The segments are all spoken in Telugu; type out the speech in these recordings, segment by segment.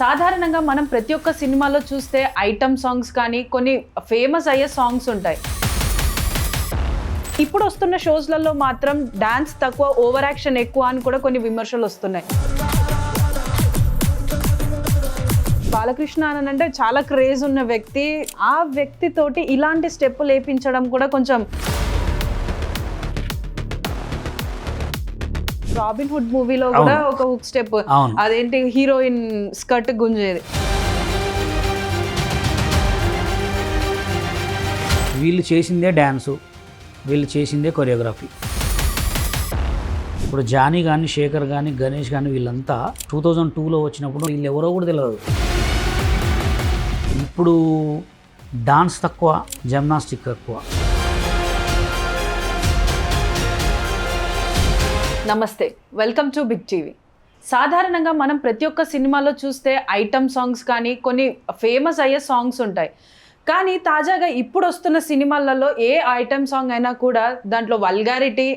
సాధారణంగా మనం ప్రతి ఒక్క సినిమాలో చూస్తే ఐటమ్ సాంగ్స్ కానీ కొన్ని ఫేమస్ అయ్యే సాంగ్స్ ఉంటాయి. ఇప్పుడు వస్తున్న షోస్లలో మాత్రం డాన్స్ తక్కువ, ఓవర్ యాక్షన్ ఎక్కువ అని కూడా కొన్ని విమర్శలు వస్తున్నాయి. బాలకృష్ణ అని అంటే చాలా క్రేజ్ ఉన్న వ్యక్తి, ఆ వ్యక్తితోటి ఇలాంటి స్టెప్ లేపించడం కూడా కొంచెం. రాబిన్ హుడ్ మూవీలో కూడా ఒక హుక్ స్టెప్, అదేంటి హీరోయిన్ స్కర్ట్ గుంజేది. వీళ్ళు చేసిందే డ్యాన్సు, వీళ్ళు చేసిందే కొరియోగ్రఫీ. ఇప్పుడు జానీ కానీ, శేఖర్ కానీ, గణేష్ కానీ వీళ్ళంతా 2002లో వచ్చినప్పుడు వీళ్ళు ఎవరో కూడా తెలియదు. ఇప్పుడు డాన్స్ తక్కువ, జిమ్నాస్టిక్ ఎక్కువ. నమస్తే, వెల్కమ్ టు బిగ్ టీవీ. సాధారణంగా మనం ప్రతి ఒక్క సినిమాలో చూస్తే ఐటమ్ సాంగ్స్ కానీ కొన్ని ఫేమస్ అయ్యే సాంగ్స్ ఉంటాయి. కానీ తాజాగా ఇప్పుడు వస్తున్న సినిమాలలో ఏ ఐటమ్ సాంగ్ అయినా కూడా దాంట్లో వల్గారిటీ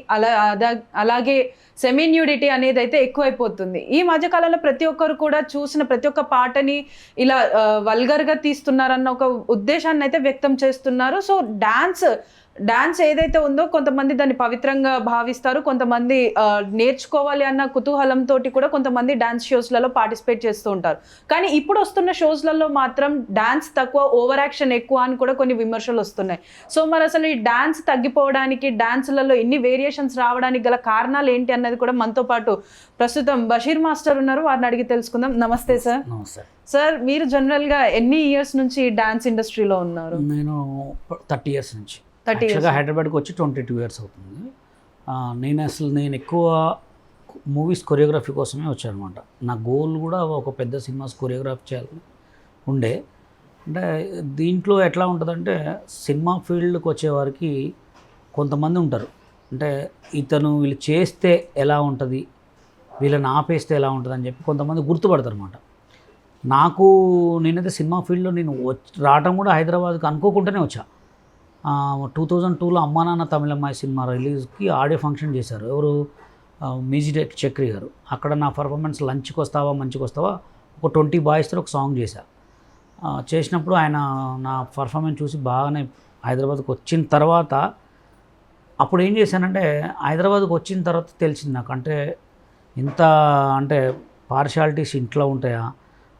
అలాగే సెమీ న్యూడిటీ అనేది అయితే ఎక్కువైపోతుంది. ఈ మధ్యకాలంలో ప్రతి ఒక్కరు కూడా చూసిన ప్రతి ఒక్క పాటని ఇలా వల్గర్గా తీస్తున్నారన్న ఒక ఉద్దేశాన్ని అయితే వ్యక్తం చేస్తున్నారు. సో డాన్స్ ఏదైతే ఉందో కొంతమంది దాన్ని పవిత్రంగా భావిస్తారు, కొంతమంది నేర్చుకోవాలి అన్న కుతూహలంతో కూడా కొంతమంది డాన్స్ షోస్లలో పార్టిసిపేట్ చేస్తూ ఉంటారు. కానీ ఇప్పుడు వస్తున్న షోస్లలో మాత్రం డాన్స్ తక్కువ, ఓవర్ యాక్షన్ ఎక్కువ అని కూడా కొన్ని విమర్శలు వస్తున్నాయి. సో మరి అసలు ఈ డాన్స్ తగ్గిపోవడానికి, డాన్సులలో ఇన్ని వేరియేషన్స్ రావడానికి గల కారణాలు ఏంటి అన్నది కూడా మనతో పాటు ప్రస్తుతం బషీర్ మాస్టర్ ఉన్నారు, వారిని అడిగి తెలుసుకుందాం. నమస్తే సార్. సార్, మీరు జనరల్గా ఎన్ని ఇయర్స్ నుంచి డాన్స్ ఇండస్ట్రీలో ఉన్నారు? నేను 30 years నుంచి. యాక్చువల్గా హైదరాబాద్కి వచ్చి 22 years అవుతుంది. నేను ఎక్కువ మూవీస్ కొరియోగ్రఫీ కోసమే వచ్చాను అనమాట. నా గోల్ కూడా ఒక పెద్ద సినిమాస్ కొరియోగ్రఫీ చేయాలని ఉండే. అంటే దీంట్లో ఎట్లా ఉంటుందంటే, సినిమా ఫీల్డ్కి వచ్చేవారికి కొంతమంది ఉంటారు, అంటే వీళ్ళు చేస్తే ఎలా ఉంటుంది, వీళ్ళని ఆపేస్తే ఎలా ఉంటుంది అని చెప్పి కొంతమంది గుర్తుపడతారు అనమాట. నేనైతే సినిమా ఫీల్డ్లో రావడం కూడా హైదరాబాద్కి అనుకోకుండానే వచ్చా. 2002లో అమ్మా నాన్న తమిళమ్మాయి సినిమా రిలీజ్కి ఆడియో ఫంక్షన్ చేశారు. ఎవరు? మ్యూజిక్ డైరెక్టర్ చక్రి గారు. అక్కడ నా పర్ఫార్మెన్స్ లంచ్కి వస్తావా మంచికి వస్తావా ఒక 20 boysతో ఒక సాంగ్ చేశా. చేసినప్పుడు ఆయన నా పర్ఫార్మెన్స్ చూసి బాగానే హైదరాబాద్కి వచ్చిన తర్వాత అప్పుడు ఏం చేశానంటే, హైదరాబాద్కి వచ్చిన తర్వాత తెలిసింది నాకు, అంటే పార్షాలిటీస్ ఇంట్లో ఉంటాయా,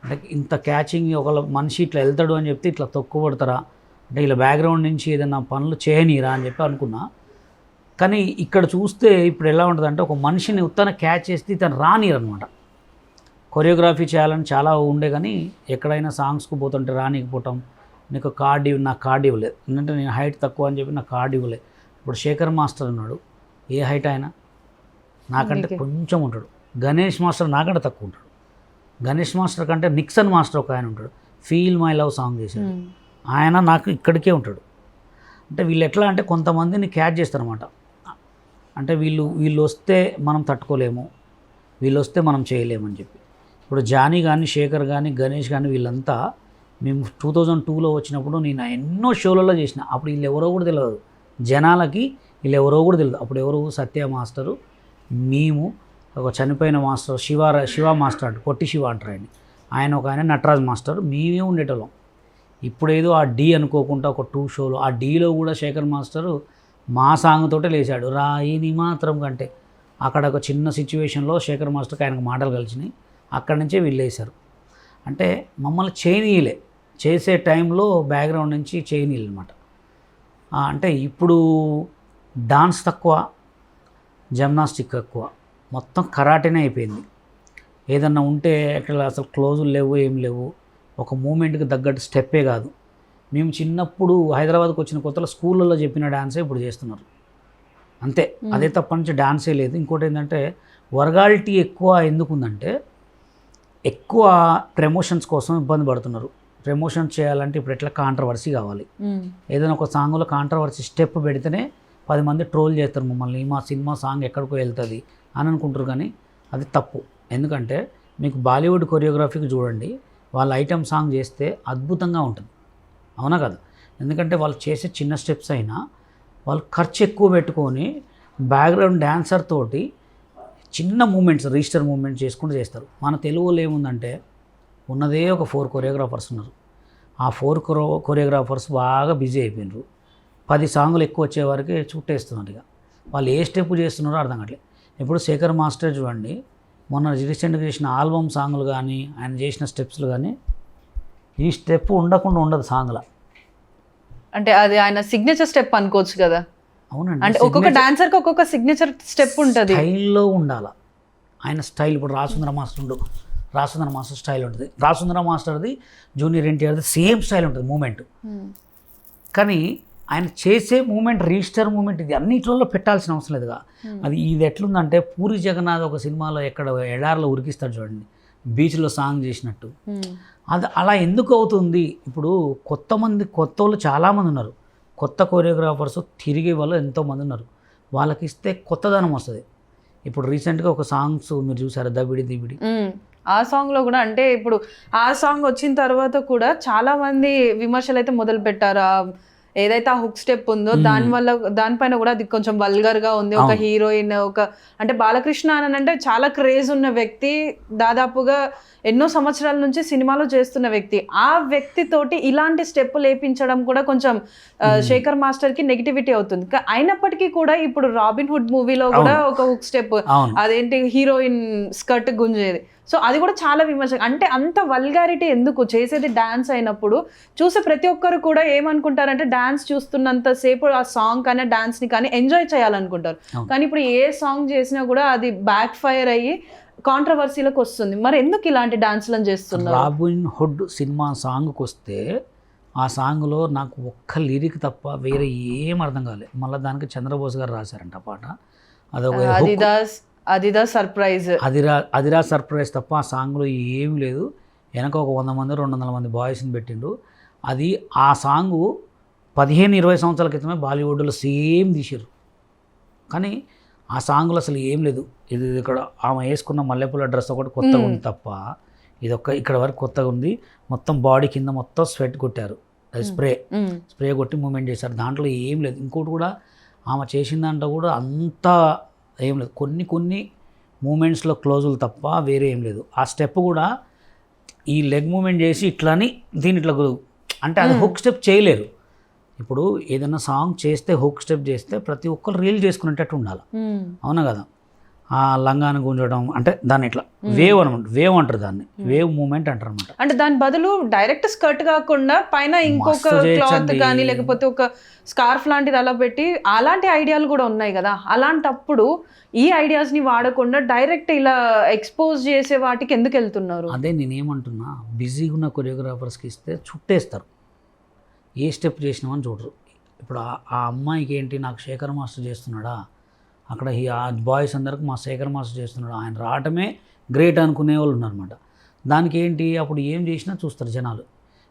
అంటే ఇంత క్యాచింగ్ ఒక మనిషి ఇట్లా వెళ్తాడు అని చెప్తే ఇట్లా తొక్కుపడతారా, అంటే ఇలా బ్యాక్గ్రౌండ్ నుంచి ఏదైనా పనులు చేయనీరా అని చెప్పి అనుకున్నా. కానీ ఇక్కడ చూస్తే ఇప్పుడు ఎలా ఉంటుందంటే, ఒక మనిషిని ఉత్తన క్యాచ్ చేస్తే తను రానిరనమాట. కొరియోగ్రఫీ చేయాలని చాలా ఉండే, కానీ ఎక్కడైనా సాంగ్స్కి పోతుంటే రానికపోవటం. నాకు కార్డ్ ఇవ్వలేదు, ఎందుకంటే నేను హైట్ తక్కువ అని చెప్పి నాకు కార్డ్ ఇవ్వలేదు. ఇప్పుడు శేఖర్ మాస్టర్ ఉన్నాడు, ఏ హైట్ అయినా నాకంటే కొంచెం ఉంటాడు. గణేష్ మాస్టర్ నాకంటే తక్కువ ఉంటాడు. గణేష్ మాస్టర్ కంటే నిక్సన్ మాస్టర్ ఒక ఆయన ఉంటాడు, ఫీల్ మై లవ్ సాంగ్ చేశాడు, ఆయన నాకు ఇక్కడికే ఉంటాడు. అంటే వీళ్ళు ఎట్లా అంటే కొంతమందిని క్యాచ్ చేస్తారన్నమాట. అంటే వీళ్ళు వస్తే మనం తట్టుకోలేము, వీళ్ళు వస్తే మనం చేయలేమని చెప్పి. ఇప్పుడు జానీ కానీ, శేఖర్ కానీ, గణేష్ కానీ వీళ్ళంతా మేము 2002లో వచ్చినప్పుడు నేను ఎన్నో షోలలో చేసిన. అప్పుడు వీళ్ళు ఎవరో కూడా తెలియదు జనాలకి, వీళ్ళు ఎవరో కూడా తెలియదు. అప్పుడు ఎవరు? సత్య మాస్టరు, మేము, ఒక చనిపోయిన మాస్టర్ శివ మాస్టర్ అంటే పొట్టి శివ అంటారు ఆయన ఒక ఆయన నటరాజ్ మాస్టర్, మేమే ఉండేటోళ్ళం. ఇప్పుడేదో ఆ డీ అనుకోకుండా ఒక 2 షోలు, ఆ డీలో కూడా శేఖర్ మాస్టరు మా సాంగ్ తోటే లేచాడు, రాయిని మాత్రం కంటే. అక్కడ ఒక చిన్న సిచ్యువేషన్లో శేఖర్ మాస్టర్కి ఆయనకు మాటలు కలిసినాయి, అక్కడి నుంచే వీళ్ళేశారు. అంటే మమ్మల్ని చేయనీయలే, చేసే టైంలో బ్యాక్గ్రౌండ్ నుంచి చేయనీయలే అనమాట. అంటే ఇప్పుడు డాన్స్ తక్కువ, జిమ్నాస్టిక్ ఎక్కువ, మొత్తం కరాటేనే అయిపోయింది. ఏదన్నా ఉంటే అక్కడ అసలు క్లోజులు లేవు, ఏం లేవు, ఒక మూమెంట్కి తగ్గట్టు స్టెప్పే కాదు. మేము చిన్నప్పుడు హైదరాబాద్కి వచ్చిన కొత్తలో స్కూళ్ళల్లో చెప్పిన డాన్సే ఇప్పుడు చేస్తున్నారు అంతే. అదే తప్ప నుంచి డాన్సే లేదు. ఇంకోటి ఏంటంటే, వర్గాలిటీ ఎక్కువ ఎందుకుందంటే, ఎక్కువ ప్రమోషన్స్ కోసం ఇబ్బంది పడుతున్నారు. ప్రమోషన్స్ చేయాలంటే ఇప్పుడు ఎట్లా కాంట్రవర్సీ కావాలి. ఏదైనా ఒక సాంగ్లో కాంట్రవర్సీ స్టెప్ పెడితేనే 10 మంది ట్రోల్ చేస్తారు మమ్మల్ని, మా సినిమా సాంగ్ ఎక్కడికో వెళ్తుంది అని అనుకుంటారు. కానీ అది తప్పు. ఎందుకంటే మీకు బాలీవుడ్ కొరియోగ్రఫీకి చూడండి, వాళ్ళు ఐటమ్ సాంగ్ చేస్తే అద్భుతంగా ఉంటుంది, అవునా కదా? ఎందుకంటే వాళ్ళు చేసే చిన్న స్టెప్స్ అయినా వాళ్ళు ఖర్చు ఎక్కువ పెట్టుకొని బ్యాక్గ్రౌండ్ డ్యాన్సర్ తోటి చిన్న మూమెంట్స్, రిజిస్టర్ మూమెంట్స్ చేసుకుంటూ చేస్తారు. మన తెలుగులో ఏముందంటే, ఉన్నదే ఒక 4 కొరియోగ్రాఫర్స్ ఉన్నారు. ఆ 4 కొరియోగ్రాఫర్స్ బాగా బిజీ అయిపోయినారు. 10 సాంగులు ఎక్కువ వచ్చే వరకు చుట్టేస్తున్నారు. ఇక వాళ్ళు ఏ స్టెప్ చేస్తున్నారో అర్థం కావట్లేదు. ఇప్పుడు శేఖర్ మాస్టర్ చూడండి, మొన్న రీసెంట్గా చేసిన ఆల్బమ్ సాంగులు కానీ ఆయన చేసిన స్టెప్స్లు కానీ ఈ స్టెప్ ఉండకుండా ఉండదు సాంగ్లో. అంటే అది ఆయన సిగ్నేచర్ స్టెప్ అనుకోవచ్చు కదా. అవునండి, అంటే ఒక్కొక్క డాన్సర్కి ఒక్కొక్క సిగ్నేచర్ స్టెప్ ఉంటుంది. స్టైల్లో ఉండాలి ఆయన స్టైల్. ఇప్పుడు రాసుందర మాస్టర్ స్టైల్ ఉంటుంది. రాసుందర మాస్టర్ది జూనియర్ ఎన్టీఆర్ది సేమ్ స్టైల్ ఉంటుంది మూమెంట్. కానీ ఆయన చేసే మూమెంట్ రిజిస్టర్ మూమెంట్ ఇది అన్నిట్లలో పెట్టాల్సిన అవసరం లేదుగా. అది ఇది ఎట్లుందంటే పూరి జగన్నాథ్ ఒక సినిమాలో ఎక్కడ ఎడారిలో ఉరికిస్తాడు చూడండి, బీచ్లో సాంగ్ చేసినట్టు. అది అలా ఎందుకు అవుతుంది? ఇప్పుడు కొత్త వాళ్ళు చాలామంది ఉన్నారు, కొత్త కొరియోగ్రాఫర్స్ తిరిగే వాళ్ళు ఎంతోమంది ఉన్నారు. వాళ్ళకి ఇస్తే కొత్తదనం వస్తుంది. ఇప్పుడు రీసెంట్గా ఒక సాంగ్స్ మీరు చూసారు, దబిడి దిబిడి. ఆ సాంగ్లో కూడా అంటే ఇప్పుడు ఆ సాంగ్ వచ్చిన తర్వాత కూడా చాలామంది విమర్శలు అయితే మొదలు పెట్టారు. ఏదైతే ఆ హుక్ స్టెప్ ఉందో దానిపైన కూడా అది కొంచెం వల్గర్గా ఉంది. ఒక హీరోయిన్ అంటే బాలకృష్ణ అని అంటే చాలా క్రేజ్ ఉన్న వ్యక్తి, దాదాపుగా ఎన్నో సంవత్సరాల నుంచి సినిమాలో చేస్తున్న వ్యక్తి. ఆ వ్యక్తి తోటి ఇలాంటి స్టెప్ లేపించడం కూడా కొంచెం శేఖర్ మాస్టర్ కి నెగిటివిటీ అవుతుంది. అయినప్పటికీ కూడా ఇప్పుడు రాబిన్ హుడ్ మూవీలో కూడా ఒక హుక్ స్టెప్, అదేంటి హీరోయిన్ స్కర్ట్ గుంజేది. సో అది కూడా చాలా విమర్శ. అంటే అంత వల్గారిటీ ఎందుకు? చేసేది డాన్స్ అయినప్పుడు చూసే ప్రతి ఒక్కరు కూడా ఏమనుకుంటారంటే డాన్స్ చూస్తున్నంతసేపు ఆ సాంగ్ కానీ డాన్స్ని కానీ ఎంజాయ్ చేయాలనుకుంటారు. కానీ ఇప్పుడు ఏ సాంగ్ చేసినా కూడా అది బ్యాక్ ఫైర్ అయ్యి కాంట్రవర్సీలకు వస్తుంది. మరి ఎందుకు ఇలాంటి డాన్స్లను చేస్తున్నారు? రాబిన్ హుడ్ సినిమా సాంగ్కి వస్తే ఆ సాంగ్లో నాకు ఒక్క లిరిక్ తప్ప వేరే ఏం అర్థం కాలేదు. మళ్ళీ దానికి చంద్రబోస్ గారు రాశారంట పాట. అదిదా సర్ప్రైజ్, అదిరా సర్ప్రైజ్ తప్ప ఆ సాంగ్లో ఏమీ లేదు. వెనక ఒక 100 మంది 200 మంది బాయ్స్ని పెట్టిండు. అది ఆ సాంగు 15-20 సంవత్సరాల క్రితమే బాలీవుడ్లో సేమ్ తీసారు. కానీ ఆ సాంగ్లో అసలు ఏం లేదు. ఇది ఇక్కడ ఆమె వేసుకున్న మల్లెపూల డ్రెస్ ఒకటి కొత్తగా ఉంది తప్ప ఇదొక్క ఇక్కడ వరకు కొత్తగా ఉంది. మొత్తం బాడీ కింద మొత్తం స్వెట్ కొట్టారు, స్ప్రే కొట్టి మూమెంట్ చేశారు. దాంట్లో ఏం లేదు. ఇంకోటి కూడా ఆమె చేసిన దాంట్లో కూడా అంతా ఏం లేదు. కొన్ని మూమెంట్స్లో క్లోజులు తప్ప వేరే ఏం లేదు. ఆ స్టెప్ కూడా ఈ లెగ్ మూమెంట్ చేసి ఇట్లని దీని ఇట్లా అంటే అది హుక్ స్టెప్ చేయలేరు. ఇప్పుడు ఏదైనా సాంగ్ చేస్తే హుక్ స్టెప్ చేస్తే ప్రతి ఒక్కరు రీల్ చేసుకునేటట్టు ఉండాలి, అవునా కదా. ఆ లంగాన్ని గుంజడం అంటే దాన్ని ఇట్లా వేవ్ అనమాట, వేవ్ అంటారు దాన్ని, వేవ్ మూమెంట్ అంటారు అనమాట. అంటే దాని బదులు డైరెక్ట్ స్కర్ట్ కాకుండా పైన ఇంకొక క్లాత్ కానీ లేకపోతే ఒక స్కార్ఫ్ లాంటిది అలా పెట్టి అలాంటి ఐడియాలు కూడా ఉన్నాయి కదా. అలాంటప్పుడు ఈ ఐడియాస్ని వాడకుండా డైరెక్ట్ ఇలా ఎక్స్పోజ్ చేసే వాటికి ఎందుకు వెళ్తున్నారు? అదే నేనేమంటున్నా, బిజీగా ఉన్న కొరియోగ్రాఫర్స్కి ఇస్తే చుట్టేస్తారు, ఏ స్టెప్ చేసినామని చూడరు. ఇప్పుడు ఆ అమ్మాయికి ఏంటి, నాకు శేఖర్ మాస్టర్ చేస్తున్నాడా, అక్కడ ఆ బాయ్స్ అందరికి మా శేఖర్ మాస్టర్ చేస్తున్నాడు, ఆయన రావటమే గ్రేట్ అనుకునే వాళ్ళు ఉన్నారన్నమాట. దానికి ఏంటి అప్పుడు ఏం చేసినా చూస్తారు జనాలు.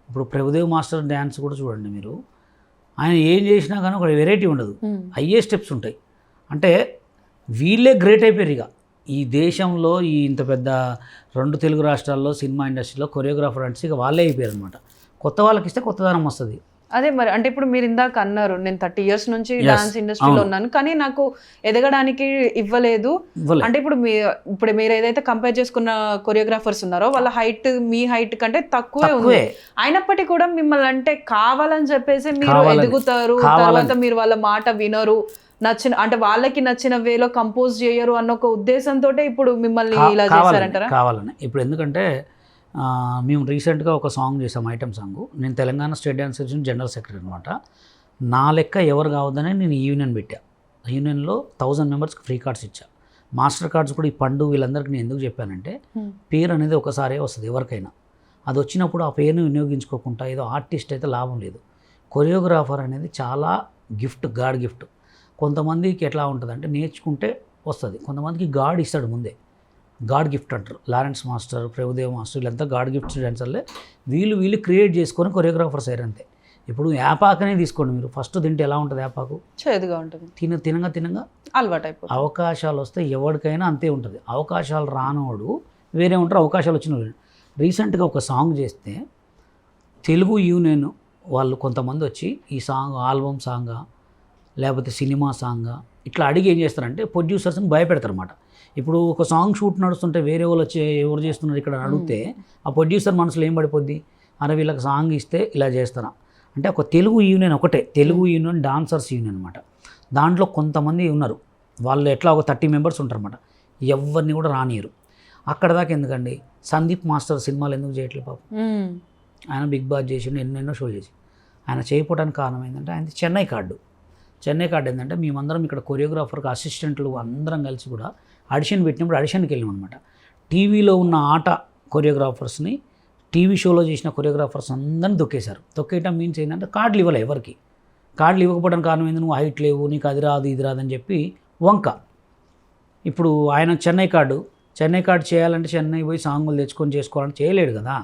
ఇప్పుడు ప్రభుదేవ్ మాస్టర్ డ్యాన్స్ కూడా చూడండి మీరు, ఆయన ఏం చేసినా కానీ ఒక వెరైటీ ఉండదు, అయ్యే స్టెప్స్ ఉంటాయి. అంటే వీళ్ళే గ్రేట్ అయిపోయారు. ఇక ఈ దేశంలో ఈ ఇంత పెద్ద 2 తెలుగు రాష్ట్రాల్లో సినిమా ఇండస్ట్రీలో కొరియోగ్రాఫర్ అంటే ఇక వాళ్ళే అయిపోయారు అనమాట. కొత్త వాళ్ళకి ఇస్తే కొత్తదనం వస్తుంది. అదే మరి అంటే ఇప్పుడు మీరు ఇందాక అన్నారు నేను 30 years నుంచి డాన్స్ ఇండస్ట్రీలో ఉన్నాను కానీ నాకు ఎదగడానికి ఇవ్వలేదు. అంటే ఇప్పుడు మీరు ఏదైతే కంపేర్ చేసుకున్న కొరియోగ్రాఫర్స్ ఉన్నారో వాళ్ళ హైట్ మీ హైట్ కంటే తక్కువే ఉంది. అయినప్పటికీ కూడా మిమ్మల్ని అంటే కావాలని చెప్పేసి మీరు ఎదుగుతారు, తర్వాత మీరు వాళ్ళ మాట వినరు, అంటే వాళ్ళకి నచ్చిన వేలో కంపోజ్ చేయరు అన్న ఒక ఉద్దేశంతో ఇప్పుడు మిమ్మల్ని ఇలా చేశారంటారా? కావాలని. ఇప్పుడు ఎందుకంటే మేము రీసెంట్గా ఒక సాంగ్ చేసాం, ఐటమ్ సాంగ్. నేను Telangana state dance association general secretary అనమాట. నా లెక్క ఎవరు కావద్దని నేను యూనియన్ పెట్టా. యూనియన్లో 1000 మెంబర్స్కి ఫ్రీ కార్డ్స్ ఇచ్చా. మాస్టర్ కార్డ్స్ కూడా ఈ పండు వీళ్ళందరికీ నేను ఎందుకు చెప్పానంటే పేరు అనేది ఒకసారే వస్తుంది ఎవరికైనా. అది వచ్చినప్పుడు ఆ పేరుని వినియోగించుకోకుండా ఏదో ఆర్టిస్ట్ అయితే లాభం లేదు. కొరియోగ్రాఫర్ అనేది చాలా గిఫ్ట్, గాడ్ గిఫ్ట్. కొంతమందికి ఎట్లా ఉంటుంది అంటే నేర్చుకుంటే వస్తుంది, కొంతమందికి గాడ్ ఇస్తాడు ముందే, గాడ్ గిఫ్ట్ అంటారు. లారెన్స్ మాస్టర్, ప్రభుదేవ్ మాస్టర్ వీళ్ళంతా గాడ్ గిఫ్ట్స్ డాన్సర్లే. వీళ్ళు క్రియేట్ చేసుకొని కొరియోగ్రాఫర్స్ అయ్యారు అంతే. ఇప్పుడు యాపాకనే తీసుకోండి మీరు, ఫస్ట్ తింటే ఎలా ఉంటుంది యాపాకు, చేదుగా ఉంటుంది, తినంగా అలవాటు అయిపోతుంది. అవకాశాలు వస్తే ఎవరికైనా అంతే ఉంటుంది. అవకాశాలు రానోడు వేరే ఉంటారు, అవకాశాలు వచ్చిన వాళ్ళు. రీసెంట్గా ఒక సాంగ్ చేస్తే తెలుగు యూనియన్ వాళ్ళు కొంతమంది వచ్చి ఈ సాంగ్ ఆల్బమ్ సాంగా లేకపోతే సినిమా సాంగా ఇట్లా అడిగి ఏం చేస్తారంటే ప్రొడ్యూసర్స్ని భయపెడతారు అన్నమాట. ఇప్పుడు ఒక సాంగ్ షూట్ నడుస్తుంటే వేరే వాళ్ళు వచ్చి ఎవరు చేస్తున్నారు ఇక్కడ అని అడిగితే ఆ ప్రొడ్యూసర్ మనసులో ఏం పడిపోద్ది, అరే వీళ్ళకి సాంగ్ ఇస్తే ఇలా చేస్తారా అంటే ఒక తెలుగు యూనియన్ ఒకటే, తెలుగు యూనియన్ డాన్సర్స్ యూనియన్ అనమాట. దాంట్లో కొంతమంది ఉన్నారు, వాళ్ళు ఎట్లా ఒక 30 మెంబర్స్ ఉంటారన్నమాట, ఎవరిని కూడా రానియరు. అక్కడ దాకా ఎందుకండి, సందీప్ మాస్టర్ సినిమాలు ఎందుకు చేయట్లేదు పాపం, ఆయన బిగ్ బాస్ చేసి ఎన్నెన్నో షోలు చేసి ఆయన చేయకపోవడానికి కారణం ఏంటంటే ఆయన చెన్నై కార్డు ఏంటంటే మేమందరం ఇక్కడ కొరియోగ్రాఫర్కి అసిస్టెంట్లు అందరం కలిసి కూడా ఆడిషన్ పెట్టినప్పుడు ఆడిషన్కి వెళ్ళాం అనమాట. టీవీలో ఉన్న ఆట కొరియోగ్రాఫర్స్ని టీవీ షోలో చేసిన కొరియోగ్రాఫర్స్ అందరిని తొక్కేశారు. తొక్కేయటం మీన్స్ ఏంటంటే కార్డులు ఇవ్వలే ఎవరికి. కార్డులు ఇవ్వకపోవడానికి కారణం ఏంది, నువ్వు హైట్ లేవు, నీకు అది రాదు ఇది రాదని చెప్పి వంక. ఇప్పుడు ఆయన చెన్నై కార్డు చేయాలంటే చెన్నై పోయి సాంగులు తెచ్చుకొని చేసుకోవాలని చేయలేడు కదా.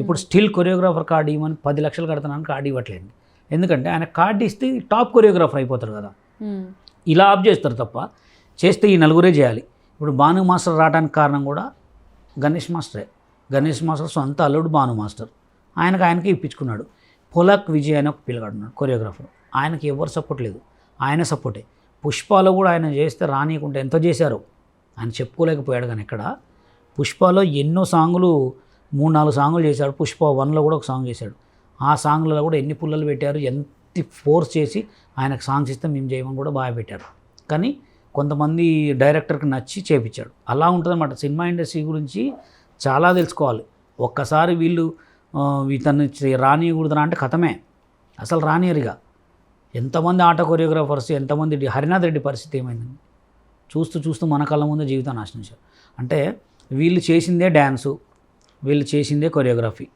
ఇప్పుడు స్టిల్ కొరియోగ్రాఫర్ కార్డు ఇవ్వమని 10 లక్షలు కడతానని కార్డు ఇవ్వట్లేదు. ఎందుకంటే ఆయన కార్డు ఇస్తే టాప్ కొరియోగ్రాఫర్ అయిపోతారు కదా. ఇలా ఆఫ్ చేస్తారు తప్ప చేస్తే ఈ నలుగురే చేయాలి. ఇప్పుడు భాను మాస్టర్ రావడానికి కారణం కూడా గణేష్ మాస్టర్ సొంత అల్లుడు భాను మాస్టర్, ఆయనకి ఇప్పించుకున్నాడు. పొలాక్ విజయ్ అని ఒక పిల్లగాడు ఉన్నాడు కొరియోగ్రాఫర్, ఆయనకి ఎవరు సపోర్ట్ లేదు, ఆయన సపోర్టే. పుష్పాలో కూడా ఆయన చేస్తే రానియకుంటే ఎంత చేశారో ఆయన చెప్పుకోలేకపోయాడు. కానీ ఇక్కడ పుష్పలో ఎన్నో సాంగులు 3-4 సాంగులు చేశాడు. పుష్ప 1లో కూడా ఒక సాంగ్ చేశాడు. ఆ సాంగ్లలో కూడా ఎన్ని పుల్లలు పెట్టారు, ఎంత ఫోర్స్ చేసి ఆయనకు సాంగ్స్ ఇస్తే మేము చేయమని కూడా బాగా పెట్టారు. కానీ కొంతమంది డైరెక్టర్కి నచ్చి చేపించాడు. అలా ఉంటుందన్నమాట. సినిమా ఇండస్ట్రీ గురించి చాలా తెలుసుకోవాలి. ఒక్కసారి వీళ్ళు ఇతన్ని రానియకూడదురా అంటే కథమే, అసలు రానియరిగా. ఎంతమంది ఆట కొరియోగ్రాఫర్స్, ఎంతమంది హరినాథ్ రెడ్డి పరిస్థితి ఏమైందండి, చూస్తూ మన కళ్ళ ముందే జీవితాన్ని నాశనించారు. అంటే వీళ్ళు చేసిందే డ్యాన్సు, వీళ్ళు చేసిందే కొరియోగ్రఫీ.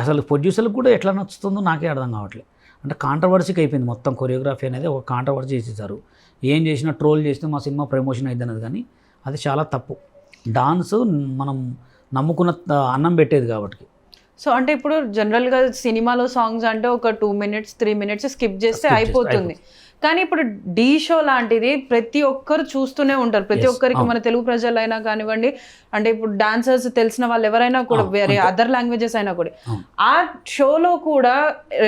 అసలు ప్రొడ్యూసర్లకు కూడా ఎట్లా నచ్చుతుందో నాకే అర్థం కావట్లేదు. అంటే కాంట్రవర్సీకి అయిపోయింది మొత్తం. కొరియోగ్రఫీ అనేది ఒక కాంట్రవర్సీ చేసేసారు. ఏం చేసినా ట్రోల్ చేస్తే మా సినిమా ప్రమోషన్ అయింది అన్నది, కానీ అది చాలా తప్పు. డాన్స్ మనం నమ్ముకున్న అన్నం పెట్టేది కాబట్టి. సో అంటే ఇప్పుడు జనరల్గా సినిమాలో సాంగ్స్ అంటే ఒక 2 minutes 3 minutes స్కిప్ చేస్తే అయిపోతుంది. కానీ ఇప్పుడు డీ షో లాంటిది ప్రతి ఒక్కరు చూస్తూనే ఉంటారు. ప్రతి ఒక్కరికి మన తెలుగు ప్రజలైనా కానివ్వండి, అంటే ఇప్పుడు డాన్సర్స్ తెలిసిన వాళ్ళు ఎవరైనా కూడా, వేరే అదర్ లాంగ్వేజెస్ అయినా కూడా, ఆ షోలో కూడా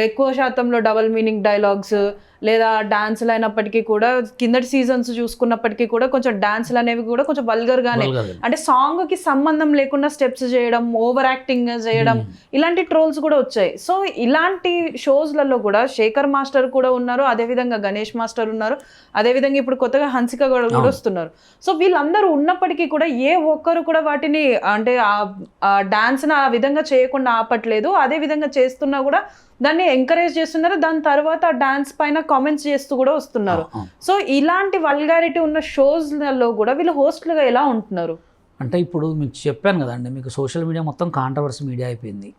ఎక్కువ శాతంలో డబల్ మీనింగ్ డైలాగ్స్ లేదా డాన్సులు అయినప్పటికీ కూడా, కిందటి సీజన్స్ చూసుకున్నప్పటికీ కూడా కొంచెం డాన్సులు అనేవి కూడా కొంచెం వల్గర్గానే, అంటే సాంగ్కి సంబంధం లేకుండా స్టెప్స్ చేయడం, ఓవర్ యాక్టింగ్ చేయడం, ఇలాంటి ట్రోల్స్ కూడా వచ్చాయి. సో ఇలాంటి షోస్లలో కూడా శేఖర్ మాస్టర్ కూడా ఉన్నారు, అదేవిధంగా గణేష్ మాస్టర్ ఉన్నారు, అదేవిధంగా ఇప్పుడు కొత్తగా హన్సిక కూడా వస్తున్నారు. సో వీళ్ళందరూ ఉన్నప్పటికీ కూడా ఏ ఒక్కరు కూడా వాటిని అంటే ఆ డాన్స్ని ఆ విధంగా చేయకుండా ఆపట్లేదు. అదే విధంగా చేస్తున్నా కూడా దాన్ని ఎంకరేజ్ చేస్తున్నారు. దాని తర్వాత డాన్స్ పైన కామెంట్స్ చేస్తూ కూడా వస్తున్నారు. సో ఇలాంటి వల్గారిటీ ఉన్న షోస్లలో కూడా వీళ్ళు హోస్ట్లుగా ఎలా ఉంటున్నారు అంటే, ఇప్పుడు మీకు చెప్పాను కదండి, మీకు సోషల్ మీడియా మొత్తం కాంట్రవర్సీ మీడియా అయిపోయింది.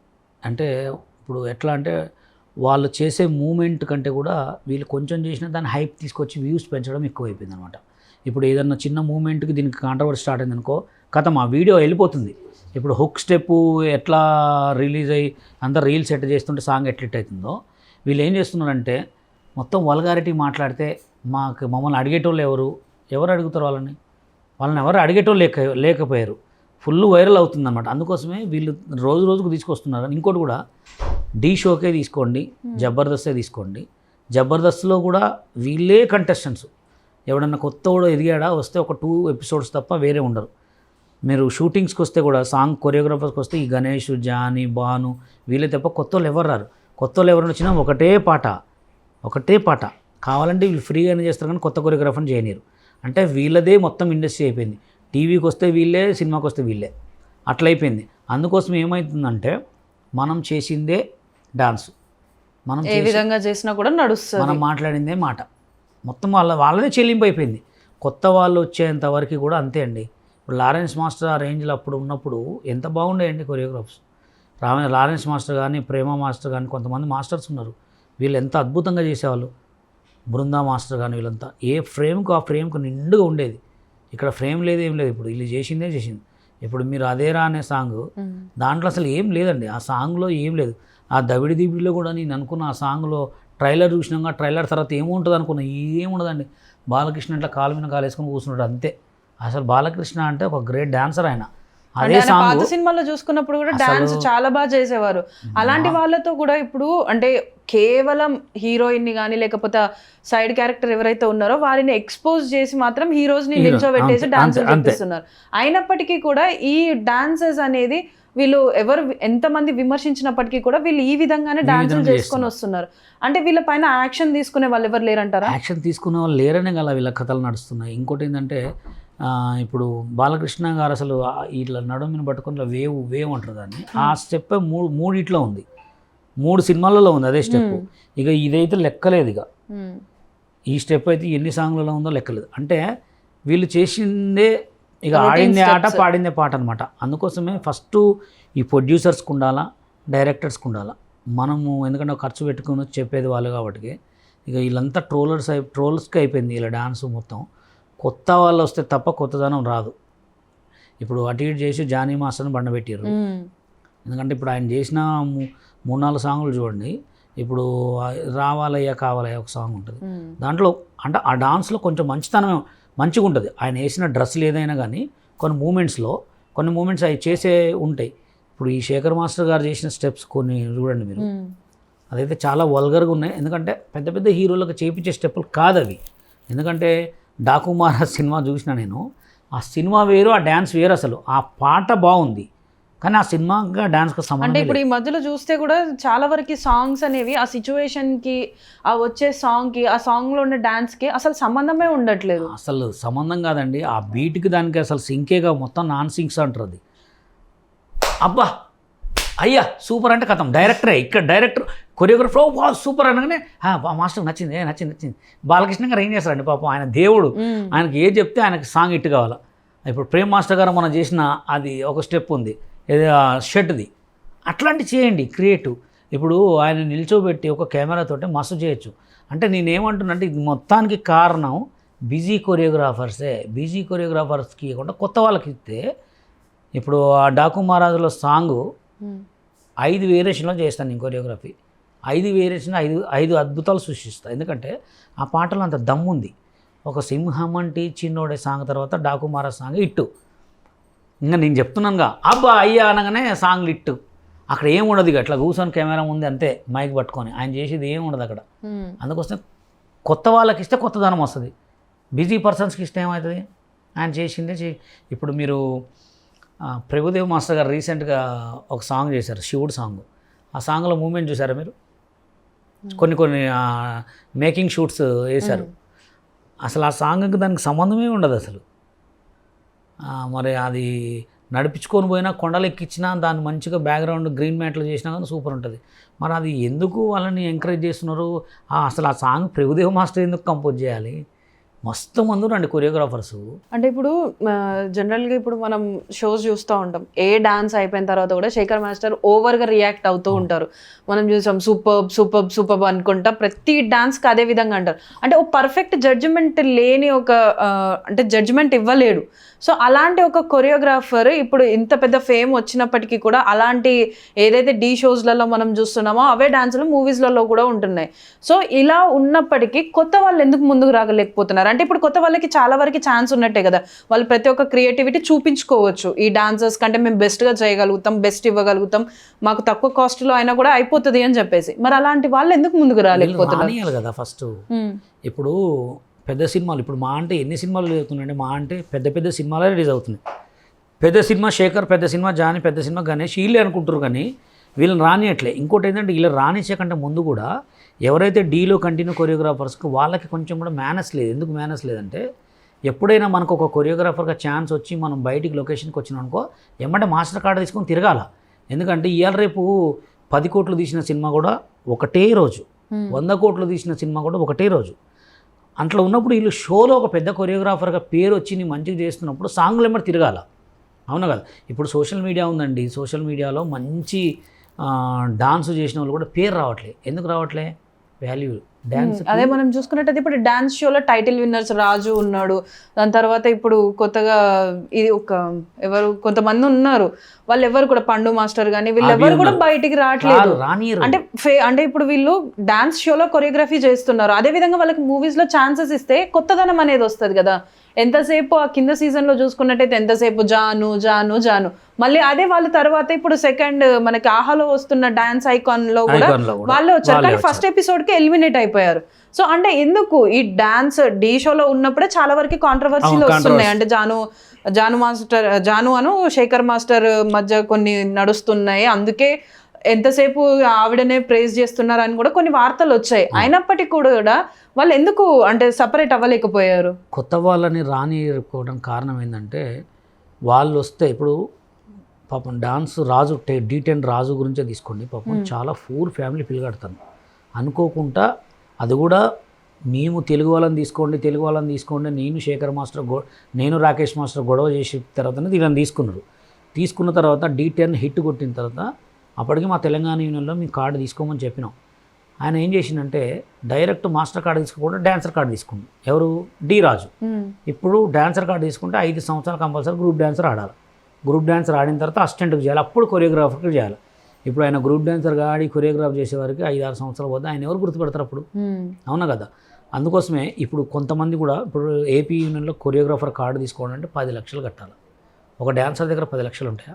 అంటే ఇప్పుడు ఎట్లా అంటే వాళ్ళు చేసే మూమెంట్ కంటే కూడా వీళ్ళు కొంచెం చేసిన దాన్ని హైప్ తీసుకొచ్చి వ్యూస్ పెంచడం ఎక్కువైపోయింది అనమాట. ఇప్పుడు ఏదన్నా చిన్న మూమెంట్కి దీనికి కాంట్రవర్సీ స్టార్ట్ అయింది అనుకో, కథ మా వీడియో వెళ్ళిపోతుంది. ఇప్పుడు హుక్ స్టెప్పు ఎట్లా రిలీజ్ అయ్యి అంతా రీల్స్ ఎట్లా చేస్తుంటే సాంగ్ ఎట్లిట్ అవుతుందో, వీళ్ళు ఏం చేస్తున్నారంటే మొత్తం వల్గారిటీ మాట్లాడితే మమ్మల్ని అడిగేటోళ్ళు ఎవరు అడుగుతారు వాళ్ళని ఎవరు అడిగేటోళ్ళు లేకపోయారు. ఫుల్ వైరల్ అవుతుందన్నమాట. అందుకోసమే వీళ్ళు రోజుకు తీసుకొస్తున్నారు. ఇంకోటి కూడా డీ షోకే తీసుకోండి, జబర్దస్తే తీసుకోండి, జబర్దస్త్లో కూడా వీళ్ళే కంటెస్టెంట్స్. ఎవడన్నా కొత్త కూడా ఎదిగాడా వస్తే ఒక 2 episodes తప్ప వేరే ఉండరు. మీరు షూటింగ్స్కి వస్తే కూడా సాంగ్ కొరియోగ్రాఫర్స్కి వస్తే ఈ గణేష్, జానీ, భాను వీళ్ళే తప్ప కొత్త వాళ్ళు ఎవరు రారు. కొత్త వాళ్ళు ఎవరైనా వచ్చినా ఒకటే పాట కావాలంటే వీళ్ళు ఫ్రీగానే చేస్తారు, కానీ కొత్త కొరియోగ్రాఫర్ని చేయనీరు. అంటే వీళ్ళదే మొత్తం ఇండస్ట్రీ అయిపోయింది. టీవీకి వస్తే వీళ్ళే, సినిమాకి వస్తే వీళ్ళే, అట్లయిపోయింది. అందుకోసం ఏమవుతుందంటే మనం చేసిందే డాన్స్, మనం ఏ విధంగా చేసినా కూడా నడుస్తుంది, మనం మాట్లాడిందే మాట, మొత్తం వాళ్ళదే చెల్లింపు అయిపోయింది. కొత్త వాళ్ళు వచ్చేంత వరకు కూడా అంతే అండి. ఇప్పుడు లారెన్స్ మాస్టర్ ఆ రేంజ్లో అప్పుడు ఉన్నప్పుడు ఎంత బాగుండేయండి కొరియోగ్రాఫర్స్. లారెన్స్ మాస్టర్ కానీ, ప్రేమ మాస్టర్ కానీ, కొంతమంది మాస్టర్స్ ఉన్నారు, వీళ్ళు ఎంత అద్భుతంగా చేసేవాళ్ళు. బృందా మాస్టర్ కానీ, వీళ్ళంతా ఏ ఫ్రేమ్కు ఆ ఫ్రేమ్కు నిండుగా ఉండేది. ఇక్కడ ఫ్రేమ్ లేదు, ఏం లేదు. ఇప్పుడు వీళ్ళు చేసింది. ఇప్పుడు మీరు అదేరా అనే సాంగ్, దాంట్లో అసలు ఏం లేదండి. ఆ సాంగ్లో ఏం లేదు. ఆ దవిడి దివిడిలో కూడా నేను అనుకున్న ఆ సాంగ్లో ట్రైలర్ చూసినాక ట్రైలర్ తర్వాత ఏముంటుంది అనుకున్నా, ఏముండదండి. బాలకృష్ణ ఇట్లా కాలు మీద కాలు వేసుకొని కూర్చున్నాడు అంతే. అసలు బాలకృష్ణ అంటే ఒక గ్రేట్ డాన్సర్ ఆయన. అదే పాత సినిమాలో చూసుకున్నప్పుడు కూడా డాన్స్ చాలా బాగా చేసేవారు. అలాంటి వాళ్ళతో కూడా ఇప్పుడు అంటే కేవలం హీరోయిన్ని కానీ లేకపోతే సైడ్ క్యారెక్టర్ ఎవరైతే ఉన్నారో వారిని ఎక్స్పోజ్ చేసి మాత్రం హీరోస్ని నిల్చోబెట్టేసి డాన్స్ చేపిస్తున్నారు. అయినప్పటికీ కూడా ఈ డాన్సెస్ అనేది వీళ్ళు ఎవరు ఎంతమంది విమర్శించినప్పటికీ కూడా వీళ్ళు ఈ విధంగానే డాన్సులు చేసుకొని వస్తున్నారు. అంటే వీళ్ళ పైన యాక్షన్ తీసుకునే వాళ్ళు ఎవరు లేరంటారా? యాక్షన్ తీసుకునే వాళ్ళు లేరనే కదా వీళ్ళ కథలు నడుస్తున్నాయి. ఇంకోటి ఏంటంటే ఇప్పుడు బాలకృష్ణ గారు అసలు ఇట్లా నడుముని పట్టుకుని ఇట్లా వేవ్ అంటారు దాన్ని. ఆ స్టెప్ మూడిట్లో ఉంది, 3 సినిమాలలో ఉంది అదే స్టెప్. ఇక ఇదైతే లెక్కలేదు. ఇక ఈ స్టెప్ అయితే ఎన్ని సాంగ్లలో ఉందో లెక్కలేదు. అంటే వీళ్ళు చేసిందే ఇక ఆడిందే ఆట పాడిందే పాట అనమాట. అందుకోసమే ఫస్ట్ ఈ ప్రొడ్యూసర్స్కి ఉండాలా, డైరెక్టర్స్కి ఉండాలా. మనము ఎందుకంటే ఖర్చు పెట్టుకుని చెప్పేది వాళ్ళు కాబట్టి ఇక వీళ్ళంతా ట్రోల్స్కి అయిపోయింది వీళ్ళ డాన్స్ మొత్తం. కొత్త వాళ్ళు వస్తే తప్ప కొత్తదనం రాదు. ఇప్పుడు అటు ఇటు చేసి జానీ మాస్టర్ని బండబెట్టారు. ఎందుకంటే ఇప్పుడు ఆయన చేసిన 3-4 సాంగులు చూడండి. ఇప్పుడు రావాలయ్యా కావాలయ్యా ఒక సాంగ్ ఉంటుంది. దాంట్లో అంటే ఆ డాన్స్లో కొంచెం మంచిగా ఉంటుంది. ఆయన వేసిన డ్రెస్సులు ఏదైనా కానీ కొన్ని మూమెంట్స్ అవి చేసే ఉంటాయి. ఇప్పుడు ఈ శేఖర్ మాస్టర్ గారు చేసిన స్టెప్స్ కొన్ని చూడండి మీరు, అదైతే చాలా వల్గర్గా ఉన్నాయి. ఎందుకంటే పెద్ద పెద్ద హీరోలకు చేయించే స్టెప్పులు కాదు అవి. ఎందుకంటే డాకుమారా సినిమా చూసిన నేను, ఆ సినిమా వేరు, ఆ డ్యాన్స్ వేరు. అసలు ఆ పాట బాగుంది కానీ ఆ సినిమాగా డాన్స్కి సంబంధం. అంటే ఇప్పుడు ఈ మధ్యలో చూస్తే కూడా చాలా వరకు సాంగ్స్ అనేవి ఆ సిచ్యువేషన్కి, ఆ వచ్చే సాంగ్కి, ఆ సాంగ్లో ఉన్న డాన్స్కి అసలు సంబంధమే ఉండట్లేదు. అసలు సంబంధం కాదండి. ఆ బీట్కి దానికి అసలు సింకేగా మొత్తం నాన్ సింక్స్ అంటారు. అది అబ్బా అయ్యా సూపర్ అంటే కథం డైరెక్టరే. ఇక్కడ డైరెక్టర్ కొరియోగ్రఫర్ సూపర్ అనగానే మాస్టర్ నచ్చింది. బాలకృష్ణ గారు ఏం చేస్తారండి పాపం, ఆయన దేవుడు. ఆయనకి ఏది చెప్తే ఆయనకి సాంగ్ హిట్ కావాలా. ఇప్పుడు ప్రేమ్ మాస్టర్ గారు మనం చేసిన అది ఒక స్టెప్ ఉంది షర్ట్ది, అట్లాంటి చేయండి క్రియేటివ్. ఇప్పుడు ఆయన నిల్చోబెట్టి ఒక కెమెరాతోటి మస్తు చేయొచ్చు. అంటే నేనేమంటున్నానంటే ఇది మొత్తానికి కారణం బిజీ కొరియోగ్రాఫర్సే. బిజీ కొరియోగ్రాఫర్స్కి ఇవ్వకుండా కొత్త వాళ్ళకి ఇస్తే, ఇప్పుడు ఆ డాకు మహారాజులో సాంగు 5 వేరియేషన్లో చేస్తాను నేను కొరియోగ్రఫీ. 5 వేరియేషన్ 5 అద్భుతాలు సృష్టిస్తాను. ఎందుకంటే ఆ పాటలో అంత దమ్ముంది. ఒక సింహం అంటే చిన్నోడే సాంగ్ తర్వాత డాకు మహారాజ్ సాంగ్ ఇట్టు. ఇంకా నేను చెప్తున్నానుగా అబ్బా అయ్యా అనగానే సాంగ్ లిట్టు. అక్కడ ఏముండదు. ఇక అట్లా కూర్చొని కెమెరా ఉంది అంతే, మైక్ పట్టుకొని. ఆయన చేసేది ఏముండదు అక్కడ. అందుకోసం కొత్త వాళ్ళకి ఇస్తే కొత్తదనం వస్తుంది. బిజీ పర్సన్స్కి ఇస్తే ఏమవుతుంది? ఆయన చేసిందే ఇప్పుడు మీరు ప్రభుదేవ్ మాస్టర్ గారు రీసెంట్గా ఒక సాంగ్ చేశారు, శివుడు సాంగ్. ఆ సాంగ్లో మూమెంట్ చూసారా మీరు? కొన్ని మేకింగ్ షూట్స్ వేశారు. అసలు ఆ సాంగ్కి దానికి సంబంధమే ఉండదు అసలు. మరి అది నడిపించుకొని పోయినా, కొండలు ఎక్కించినా, దాన్ని మంచిగా బ్యాక్గ్రౌండ్ గ్రీన్ మ్యాట్లు చేసినా కానీ సూపర్ ఉంటుంది. మరి అది ఎందుకు వాళ్ళని ఎంకరేజ్ చేస్తున్నారు? అసలు ఆ సాంగ్ ప్రభుదేవ్ మాస్టర్ ఎందుకు కంపోజ్ చేయాలి? మస్తు మంది రండి కొరియోగ్రాఫర్స్. అంటే ఇప్పుడు జనరల్గా ఇప్పుడు మనం షోస్ చూస్తూ ఉంటాం, ఏ డాన్స్ అయిపోయిన తర్వాత కూడా శేఖర్ మాస్టర్ ఓవర్గా రియాక్ట్ అవుతూ ఉంటారు. మనం చూసాం సూపర్ అనుకుంటా ప్రతి డాన్స్కి అదే విధంగా అంటారు. అంటే ఒక పర్ఫెక్ట్ జడ్జిమెంట్ లేని ఒక అంటే జడ్జిమెంట్ ఇవ్వలేడు. సో అలాంటి ఒక కొరియోగ్రాఫర్ ఇప్పుడు ఇంత పెద్ద ఫేమ్ వచ్చినప్పటికీ కూడా అలాంటి ఏదైతే డీ షోస్లలో మనం చూస్తున్నామో అవే డాన్సులు మూవీస్లలో కూడా ఉంటున్నాయి. సో ఇలా ఉన్నప్పటికీ కొత్త వాళ్ళు ఎందుకు ముందుకు రాగలేకపోతున్నారు? అంటే ఇప్పుడు కొత్త వాళ్ళకి చాలా వరకు ఛాన్స్ ఉన్నట్టే కదా, వాళ్ళు ప్రతి ఒక్క క్రియేటివిటీ చూపించుకోవచ్చు. ఈ డాన్సర్స్ కంటే మేము బెస్ట్గా చేయగలుగుతాం, బెస్ట్ ఇవ్వగలుగుతాం, మాకు తక్కువ కాస్ట్లో అయినా కూడా అయిపోతుంది అని చెప్పేసి. మరి అలాంటి వాళ్ళు ఎందుకు ముందుకు రాలేకపోతున్నారు కదా? ఫస్ట్ ఇప్పుడు పెద్ద సినిమాలు, ఇప్పుడు మా అంటే ఎన్ని సినిమాలు జరుగుతున్నాయండి? మా అంటే పెద్ద సినిమాలే రిలీజ్ అవుతున్నాయి. పెద్ద సినిమా శేఖర్, పెద్ద సినిమా జానీ, పెద్ద సినిమా గణేష్, వీళ్ళే అనుకుంటారు కానీ వీళ్ళని రానియట్లే. ఇంకోటి ఏంటంటే వీళ్ళు రానిచ్చే కంటే ముందు కూడా ఎవరైతే డీలో కంటిన్యూ కొరియోగ్రాఫర్స్కి వాళ్ళకి కొంచెం కూడా మేనస్ లేదు. ఎందుకు మేనస్ లేదంటే, ఎప్పుడైనా మనకు ఒక కొరియోగ్రాఫర్గా ఛాన్స్ వచ్చి మనం బయటికి లొకేషన్కి వచ్చినాం అనుకో, ఏమంటే మాస్టర్ కార్డు తీసుకొని తిరగాల. ఎందుకంటే ఇవాళ రేపు 10 కోట్లు తీసిన సినిమా కూడా ఒకటే రోజు, 100 కోట్లు తీసిన సినిమా కూడా ఒకటే రోజు. అట్లా ఉన్నప్పుడు వీళ్ళు షోలో ఒక పెద్ద కొరియోగ్రాఫర్గా పేరు వచ్చి నీ మంచిగా చేస్తున్నప్పుడు సాంగ్లు ఏమంటే తిరగాల. అవునా కదా? ఇప్పుడు సోషల్ మీడియా ఉందండి. సోషల్ మీడియాలో మంచి డాన్స్ చేసిన వాళ్ళు కూడా పేరు రావట్లే. ఎందుకు రావట్లే? Value dance. అదే మనం చూసుకున్నట్టయితే ఇప్పుడు డాన్స్ షోలో టైటిల్ విన్నర్స్ రాజు ఉన్నాడు. దాని తర్వాత ఇప్పుడు కొత్తగా ఇది ఎవరు కొంతమంది ఉన్నారు, వాళ్ళు ఎవరు కూడా పండు మాస్టర్ కానీ వీళ్ళెవరు కూడా బయటికి రావట్లేదు. అంటే ఇప్పుడు వీళ్ళు డాన్స్ షోలో కొరియోగ్రఫీ చేస్తున్నారు. అదే విధంగా వాళ్ళకి మూవీస్ లో ఛాన్సెస్ ఇస్తే కొత్తదనం అనేది వస్తుంది కదా. ఎంతసేపు ఆ కింద సీజన్లో చూసుకున్నట్టయితే ఎంతసేపు జాను జాను జాను, మళ్ళీ అదే వాళ్ళ తర్వాత ఇప్పుడు సెకండ్ మనకి ఆహాలో వస్తున్న డాన్స్ ఐకాన్లో కూడా వాళ్ళే వచ్చారు, కానీ ఫస్ట్ ఎపిసోడ్కి ఎలిమినేట్ అయిపోయారు. సో అంటే ఎందుకు ఈ డాన్స్ డీ షోలో ఉన్నప్పుడే చాలా వరకు కాంట్రవర్సీలు వస్తున్నాయి, అంటే జాను అను శేఖర్ మాస్టర్ మధ్య కొన్ని నడుస్తున్నాయి, అందుకే ఎంతసేపు ఆవిడనే ప్రేజ్ చేస్తున్నారు అని కూడా కొన్ని వార్తలు వచ్చాయి. అయినప్పటికీ కూడా వాళ్ళు ఎందుకు అంటే సపరేట్ అవ్వలేకపోయారు? కొత్త వాళ్ళని రానియకపోవడం కారణం ఏంటంటే వాళ్ళు వస్తే ఇప్పుడు పాపం డాన్స్ రాజు D10 రాజు గురించే తీసుకోండి, పాపం చాలా పూర్ ఫ్యామిలీ పిల్లగడతాను అనుకోకుండా, అది కూడా మేము తెలుగు వాళ్ళని తీసుకోండి నేను శేఖర్ మాస్టర్ నేను రాకేష్ మాస్టర్ గొడవ చేసిన తర్వాతనే వీళ్ళని తీసుకున్న తర్వాత D10 హిట్ కొట్టిన తర్వాత అప్పటికి మా తెలంగాణ యూనియన్లో మీ కార్డు తీసుకోమని చెప్పినాం. ఆయన ఏం చేసిందంటే డైరెక్ట్ మాస్టర్ కార్డు తీసుకోకుండా డాన్సర్ కార్డు తీసుకుంది. ఎవరు? డి రాజు. ఇప్పుడు డాన్సర్ కార్డు తీసుకుంటే 5 సంవత్సరాలు కంపల్సరీ గ్రూప్ డాన్సర్ ఆడాలి. గ్రూప్ డాన్సర్ ఆడిన తర్వాత అసిస్టెంట్కి చేయాలి, అప్పుడు కొరియోగ్రాఫర్కి చేయాలి. ఇప్పుడు ఆయన గ్రూప్ డాన్సర్గా ఆడి కొరియోగ్రాఫ్ చేసేవారికి 5-6 సంవత్సరాలు పోతే ఆయన ఎవరు గుర్తుపెడతారు అప్పుడు? అవునా కదా. అందుకోసమే ఇప్పుడు కొంతమంది కూడా ఇప్పుడు ఏపీ యూనియన్లో కొరియోగ్రాఫర్ కార్డు తీసుకోవాలంటే 10 లక్షలు కట్టాలి. ఒక డాన్సర్ దగ్గర 10 లక్షలు ఉంటాయా?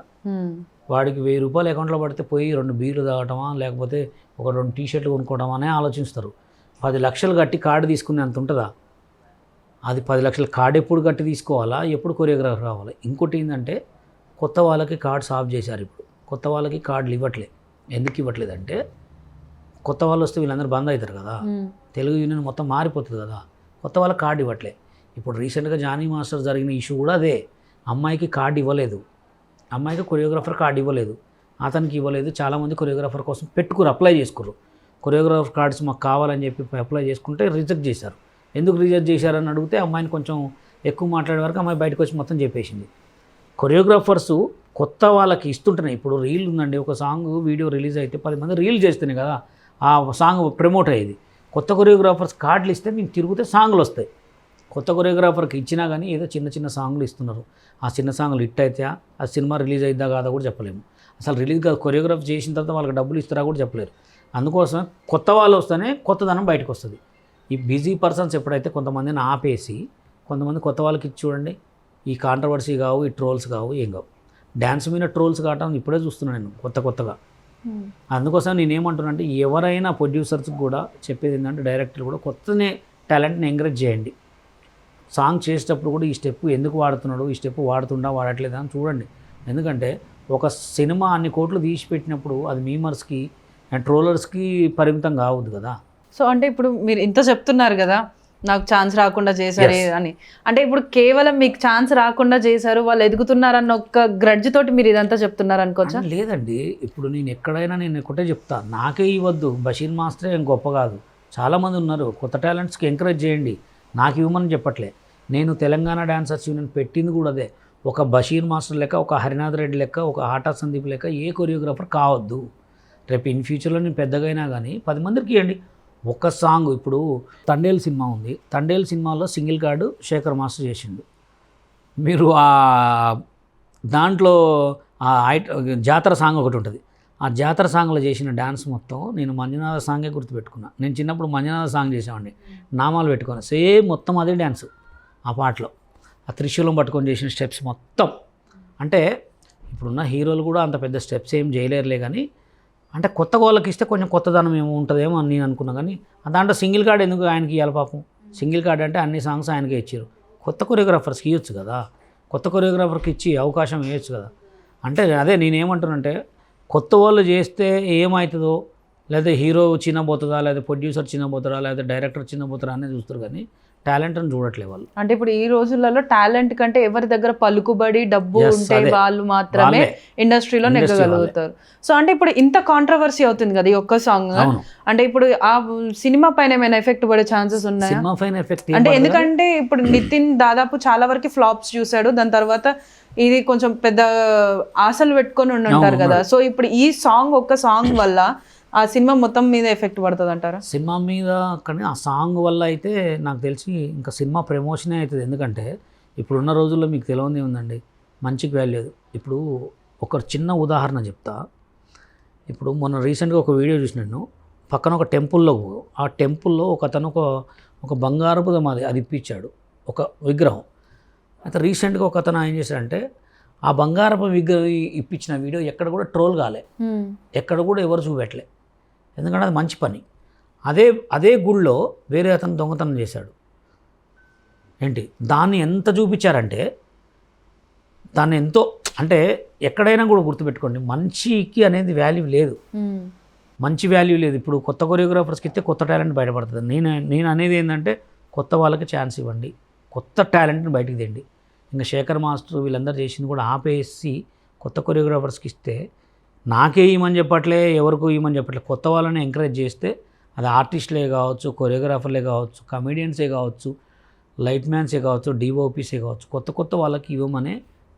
వాడికి 1000 రూపాయలు అకౌంట్లో పడితే పోయి 2 బీర్లు తాగటమా లేకపోతే ఒక 2 టీ-షర్ట్లు కొనుక్కోవటమా అనే ఆలోచిస్తారు. 10 లక్షలు కట్టి కార్డు తీసుకునే అంత ఉంటుందా? అది 10 లక్షల కార్డు ఎప్పుడు కట్టి తీసుకోవాలా, ఎప్పుడు కొరియోగ్రాఫర్ రావాలి? ఇంకోటి ఏంటంటే కొత్త వాళ్ళకి కార్డ్స్ ఆఫ్ చేశారు. ఇప్పుడు కొత్త వాళ్ళకి కార్డులు ఇవ్వట్లేదు. ఎందుకు ఇవ్వట్లేదంటే కొత్త వాళ్ళు వస్తే వీళ్ళందరూ బంద్ అవుతారు కదా, తెలుగు యూనియన్ మొత్తం మారిపోతుంది కదా, కొత్త వాళ్ళకి కార్డు ఇవ్వట్లేదు. ఇప్పుడు రీసెంట్గా జానీ మాస్టర్ జరిగిన ఇష్యూ కూడా అదే, అమ్మాయికి కార్డు ఇవ్వలేదు, అమ్మాయికి కొరియోగ్రాఫర్ కార్డు ఇవ్వలేదు, అతనికి ఇవ్వలేదు. చాలామంది కొరియోగ్రాఫర్ కోసం అప్లై చేసుకున్నారు. కొరియోగ్రాఫర్ కార్డ్స్ మాకు కావాలని చెప్పి అప్లై చేసుకుంటే రిజెక్ట్ చేశారు. ఎందుకు రిజెక్ట్ చేశారని అడిగితే అమ్మాయిని కొంచెం ఎక్కువ మాట్లాడే వరకు అమ్మాయి బయటకు వచ్చి మొత్తం చెప్పేసింది. కొరియోగ్రాఫర్స్ కొత్త వాళ్ళకి ఇస్తుంటున్నాయి. ఇప్పుడు రీల్ ఉందండి, ఒక సాంగ్ వీడియో రిలీజ్ అయితే 10 మంది రీల్ చేస్తేనే కదా ఆ సాంగ్ ప్రమోట్ అయ్యేది. కొత్త కొరియోగ్రాఫర్స్ కార్డులు ఇస్తే మేము తిరిగితే సాంగ్లు వస్తాయి. కొత్త కొరియోగ్రాఫర్కి ఇచ్చినా కానీ ఏదో చిన్న సాంగ్లు ఇస్తున్నారు. ఆ చిన్న సాంగ్లు హిట్ అయితే ఆ సినిమా రిలీజ్ అయిద్దా కాదా కూడా చెప్పలేము. అసలు రిలీజ్ కాదు, కొరియోగ్రాఫ్ చేసిన తర్వాత వాళ్ళకి డబ్బులు ఇస్తారా కూడా చెప్పలేరు. అందుకోసం కొత్త వాళ్ళు వస్తేనే కొత్తదనం బయటకు వస్తుంది. ఈ బిజీ పర్సన్స్ ఎప్పుడైతే కొంతమందిని ఆపేసి కొంతమంది కొత్త వాళ్ళకి ఇచ్చి చూడండి, ఈ కాంట్రవర్సీ కావు, ఈ ట్రోల్స్ కావు, ఏం కావు. డ్యాన్స్ మీద ట్రోల్స్ కావటం ఇప్పుడే చూస్తున్నాను నేను కొత్తగా. అందుకోసం నేనేమంటున్నా అంటే ఎవరైనా ప్రొడ్యూసర్స్కి కూడా చెప్పేది ఏంటంటే డైరెక్టర్ కూడా కొత్తనే టాలెంట్ని ఎంకరేజ్ చేయండి. సాంగ్ చేసేటప్పుడు కూడా ఈ స్టెప్ ఎందుకు వాడుతున్నాడు, ఈ స్టెప్ వాడట్లేదా అని చూడండి. ఎందుకంటే ఒక సినిమా అన్ని కోట్లు తీసి పెట్టినప్పుడు అది మీమర్స్కి అండ్ ట్రోలర్స్కి పరిమితం కావద్దు కదా. సో అంటే ఇప్పుడు మీరు ఇంత చెప్తున్నారు కదా, నాకు ఛాన్స్ రాకుండా చేశారు అని, అంటే ఇప్పుడు కేవలం మీకు ఛాన్స్ రాకుండా చేశారు, వాళ్ళు ఎదుగుతున్నారన్న ఒక గ్రడ్జ్ తోటి మీరు ఇదంతా చెప్తున్నారు అనుకోవచ్చా? లేదండి, ఇప్పుడు నేను ఎక్కడైనా నేను ఒకటే చెప్తా, నాకే ఇవ్వద్దు, బషీర్ మాస్టరే ఏం గొప్ప కాదు, చాలామంది ఉన్నారు, కొత్త టాలెంట్స్కి ఎంకరేజ్ చేయండి, నాకు ఇవ్వమని చెప్పట్లే. నేను తెలంగాణ డాన్సర్స్ యూనియన్ పెట్టింది కూడా అదే. ఒక బషీర్ మాస్టర్ లెక్క, ఒక హరినాథ్ రెడ్డి లెక్క, ఒక ఆటా సందీప్ లెక్క ఏ కొరియోగ్రాఫర్ కావద్దు. రేపు ఇన్ ఫ్యూచర్లో నేను పెద్దగా అయినా కానీ 10 మందికి ఇవ్వండి. ఒక సాంగ్ ఇప్పుడు తండేల్ సినిమా ఉంది, తండేల్ సినిమాలో సింగిల్ కార్డు శేఖర్ మాస్టర్ చేసిండు. మీరు దాంట్లో జాతర సాంగ్ ఒకటి ఉంటుంది, ఆ జాతర సాంగ్లో చేసిన డ్యాన్స్ మొత్తం నేను మంజునాథ సాంగే గుర్తుపెట్టుకున్నా. నేను చిన్నప్పుడు మంజునాథ సాంగ్ చేసామండి, నామాలు పెట్టుకొని సేమ్ మొత్తం అదే డ్యాన్స్ ఆ పాటలో, ఆ త్రిశూలం పట్టుకొని చేసిన స్టెప్స్ మొత్తం. అంటే ఇప్పుడున్న హీరోలు కూడా అంత పెద్ద స్టెప్స్ ఏం చేయలేరులే, కానీ అంటే కొత్త వాళ్ళకి ఇస్తే కొంచెం కొత్తదనం ఏమో ఉంటుందేమో అని నేను అనుకున్నా. కానీ దాంట్లో సింగిల్ కార్డ్ ఎందుకు ఆయనకి ఇవ్వాలి పాపం? సింగిల్ కార్డ్ అంటే అన్ని సాంగ్స్ ఆయనకే ఇచ్చారు. కొత్త కొరియోగ్రాఫర్స్కి ఇవ్వచ్చు కదా, కొత్త కొరియోగ్రాఫర్కి ఇచ్చి అవకాశం ఇవ్వచ్చు కదా. అంటే అదే నేనేమంటున్నానంటే కొత్త వాళ్ళు చేస్తే ఏమవుతుందో, లేదా హీరో చిన్నబోతుందా, లేదా ప్రొడ్యూసర్ చిన్నబోతారా, లేదా డైరెక్టర్ చిన్నబోతారా అనేది చూస్తారు, కానీ టాలెంట్ని చూడట్లే వాళ్ళు. అంటే ఇప్పుడు ఈ రోజులలో టాలెంట్ కంటే ఎవరి దగ్గర పలుకుబడి డబ్బు ఉంటే వాళ్ళు మాత్రమే ఇండస్ట్రీలో నెగ్గగలుగుతారు. సో అంటే ఇప్పుడు ఇంత కాంట్రవర్సీ అవుతుంది కదా ఈ ఒక్క సాంగ్, అంటే ఇప్పుడు ఆ సినిమా పైన ఏమైనా ఎఫెక్ట్ పడే ఛాన్సెస్ ఉన్నాయా? సినిమా పైన ఎఫెక్ట్ అంటే ఎందుకంటే ఇప్పుడు నితిన్ దాదాపు చాలా వరకు ఫ్లాప్స్ చూశాడు, దాని తర్వాత ఇది కొంచెం పెద్ద ఆశలు పెట్టుకొని ఉంటారు కదా. సో ఇప్పుడు ఈ సాంగ్ ఒక్క సాంగ్ వల్ల ఆ సినిమా మొత్తం మీద ఎఫెక్ట్ పడుతుంది అంటారా? సినిమా మీద కానీ ఆ సాంగ్ వల్ల అయితే నాకు తెలిసి ఇంకా సినిమా ప్రమోషనే అవుతుంది. ఎందుకంటే ఇప్పుడున్న రోజుల్లో మీకు తెలియదు ఏముందండి, మంచికి వాల్యూ లేదు. ఇప్పుడు ఒక చిన్న ఉదాహరణ చెప్తా. ఇప్పుడు మొన్న రీసెంట్గా ఒక వీడియో చూసినాను, పక్కన ఒక టెంపుల్లో, ఆ టెంపుల్లో ఒక అతను ఒక బంగారపు అది ఇప్పించాడు, ఒక విగ్రహం. అయితే రీసెంట్గా ఒక అతను ఏం చేశాడంటే ఆ బంగారపు విగ్రహం ఇప్పించిన వీడియో ఎక్కడ కూడా ట్రోల్ కాలే, ఎక్కడ కూడా ఎవరు చూపెట్టలే, ఎందుకంటే అది మంచి పని. అదే గుళ్ళో వేరే అతను దొంగతనం చేశాడు. ఏంటి దాన్ని ఎంత చూపించారంటే దాన్ని ఎంతో, అంటే ఎక్కడైనా కూడా గుర్తుపెట్టుకోండి, మంచికి అనేది వాల్యూ లేదు, మంచి వాల్యూ లేదు. ఇప్పుడు కొత్త కొరియోగ్రాఫర్స్కి ఇస్తే కొత్త టాలెంట్ బయటపడుతుంది. నేను అనేది ఏంటంటే కొత్త వాళ్ళకి ఛాన్స్ ఇవ్వండి, కొత్త టాలెంట్ని బయటికి తెండి. ఇంకా శేఖర్ మాస్టర్ వీళ్ళందరూ చేసింది కూడా ఆపేసి కొత్త కొరియోగ్రాఫర్స్కి ఇస్తే, నాకే ఇవ్వమని చెప్పట్లే, ఎవరికో ఇవ్వమని చెప్పట్లే, కొత్త వాళ్ళని ఎంకరేజ్ చేస్తే అది ఆర్టిస్టులే కావచ్చు, కొరియోగ్రాఫర్లే కావచ్చు, కమెడియన్సే కావచ్చు, లైట్ మ్యాన్సే కావచ్చు, డిఓపీసే కావచ్చు, కొత్త వాళ్ళకి ఇవ్వమనే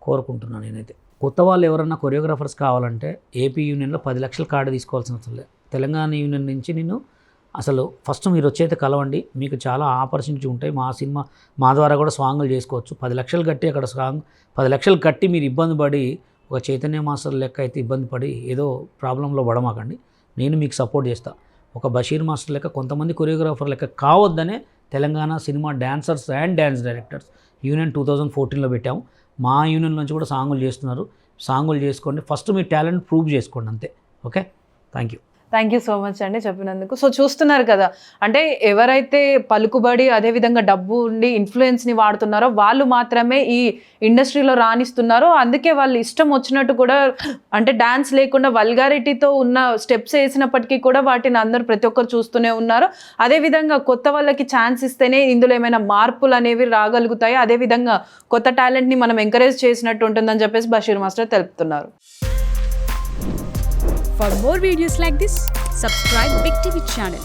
కోరుకుంటున్నాను నేనైతే. కొత్త వాళ్ళు ఎవరన్నా కొరియోగ్రాఫర్స్ కావాలంటే ఏపీ యూనియన్లో 10 లక్షల కార్డు తీసుకోవాల్సిన అవసరం లేదు. తెలంగాణ యూనియన్ నుంచి నేను అసలు ఫస్ట్ మీరు వచ్చైతే కలవండి, మీకు చాలా ఆపర్చునిటీ ఉంటాయి. మా ద్వారా కూడా సాంగులు చేసుకోవచ్చు. 10 లక్షలు కట్టి అక్కడ 10 లక్షలు కట్టి మీరు ఇబ్బంది పడి ఒక చైతన్య మాస్టర్ లెక్క అయితే ఇబ్బంది పడి ఏదో ప్రాబ్లంలో పడమాకండి. నేను మీకు సపోర్ట్ చేస్తాను. ఒక బషీర్ మాస్టర్ లెక్క కొంతమంది కొరియోగ్రాఫర్ లెక్క కావద్దనే Telangana cinema dancers and dance directors union 2014లో పెట్టాము. మా యూనియన్ నుంచి కూడా సాంగులు చేస్తున్నారు. సాంగులు చేసుకోండి, ఫస్ట్ మీ టాలెంట్ ప్రూవ్ చేసుకోండి, అంతే. Okay, thank you so much అండి చెప్పినందుకు. సో చూస్తున్నారు కదా, అంటే ఎవరైతే పలుకుబడి అదేవిధంగా డబ్బు ఉండి ఇన్ఫ్లుయెన్స్ని వాడుతున్నారో వాళ్ళు మాత్రమే ఈ ఇండస్ట్రీలో రాణిస్తున్నారో, అందుకే వాళ్ళు ఇష్టం వచ్చినట్టు కూడా, అంటే డాన్స్ లేకుండా వల్గారిటీతో ఉన్న స్టెప్స్ వేసినప్పటికీ కూడా వాటిని అందరూ ప్రతి ఒక్కరు చూస్తూనే ఉన్నారు. అదేవిధంగా కొత్త వాళ్ళకి ఛాన్స్ ఇస్తేనే ఇందులో ఏమైనా మార్పులు అనేవి రాగలుగుతాయి, అదేవిధంగా కొత్త టాలెంట్ని మనం ఎంకరేజ్ చేసినట్టు ఉంటుందని చెప్పేసి బషీర్ మాస్టర్ తెలుపుతున్నారు. For more videos like this, subscribe Big TV channel.